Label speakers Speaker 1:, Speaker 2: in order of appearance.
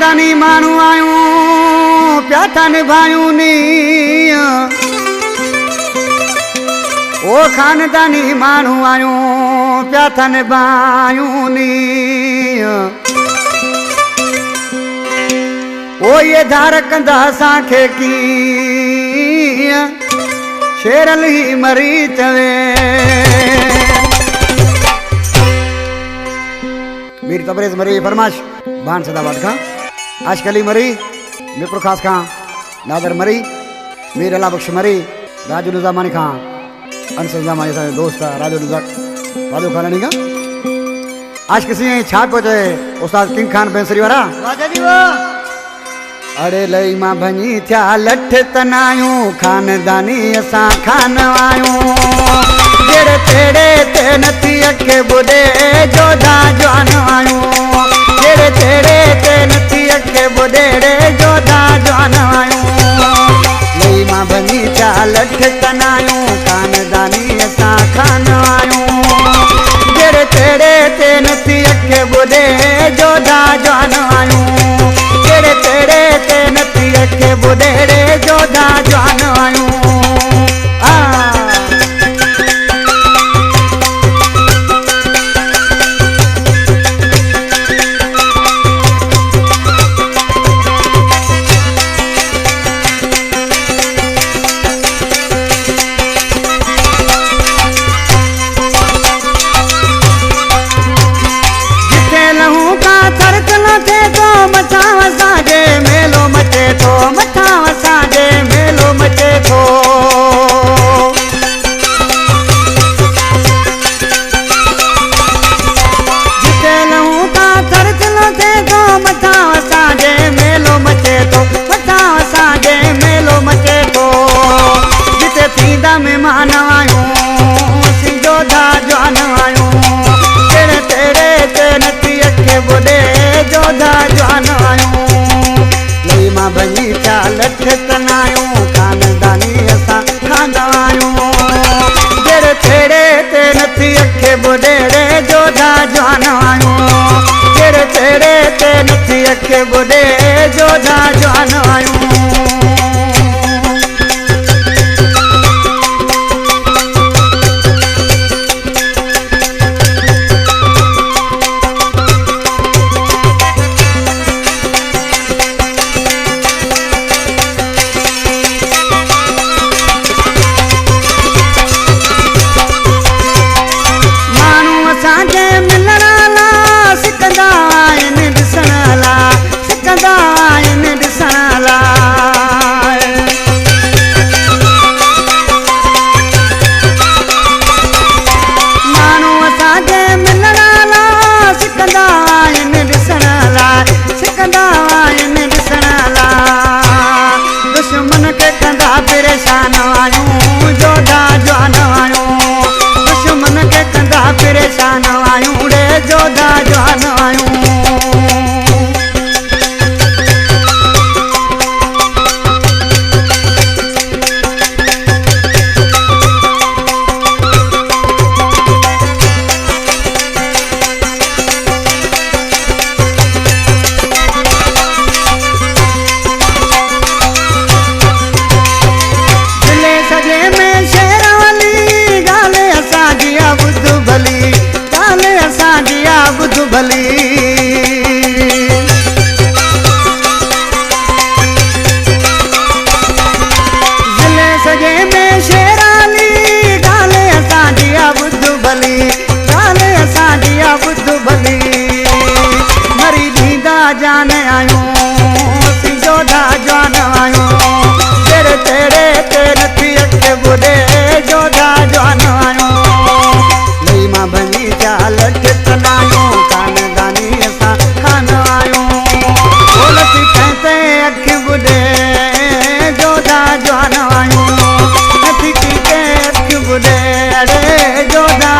Speaker 1: खानदानी मानू आयूं प्याथा निभायूं नी ओ खानदानी मानू आयूं प्याथा निभायूं नी ओ ये धार कंदा असांखे की शेरल ही मरी चवे मीर तबरेज मरी फरमाश बान सदाबाद खां आशकली मरी मिपुर खास खां नादर मरी मीर अला बख्श मरी राजू निजामानी खां अनसर निजामानी असांजो दोस्त आहे राजू खानानी खां आज किसी छा पियो चए उस्ताद किंग खान बैंसरी वारा अड़े लई मां भञी थिया लठ तनायूं खानदानी असां खान आयूं जेड़े तेड़े ते नथी अखे बुॾे जोधा जवान आयूं जेड़े तेड़े ते नथी अखे बुॾे जोधा जवान आयूं लई मां भञी थिया लठ तनायूं खानदानी असां खान आयूं जेड़े तेड़े ते नथी अखे बुॾे जोधा जवान आयूं जेड़े तेड़े ते नथी अखे बुॾे जोधा जवान आयूं बुॾे जोधा जवान आयूं माण्हू असांजे मिलण ला सिकंदा आहिनि ॾिसण ला दुश्मन के कंदा परेशान आयूं जोधा जवान आयूं दुश्मन के कंदा परेशान आयूं रे जोधा जवान आयूं भली ज़िले सॼे में शेराली ॻाल्हि असांजी आहे ॿुध भली ॻाल्हि असांजी आहे ॿुध भली मरी ॾींदा जान आयूं असीं जोधा जवान आयूं तेरे तेड़े ते नथी अखे बुॾे जोधा जवान आयूं लई मां भञी थिया लठ तनायूं खानदानी असां खान आयूं बोलती कहते अखि बुॾे जोधा जवान आयूं नथी के अखि बुॾे अड़े जोधा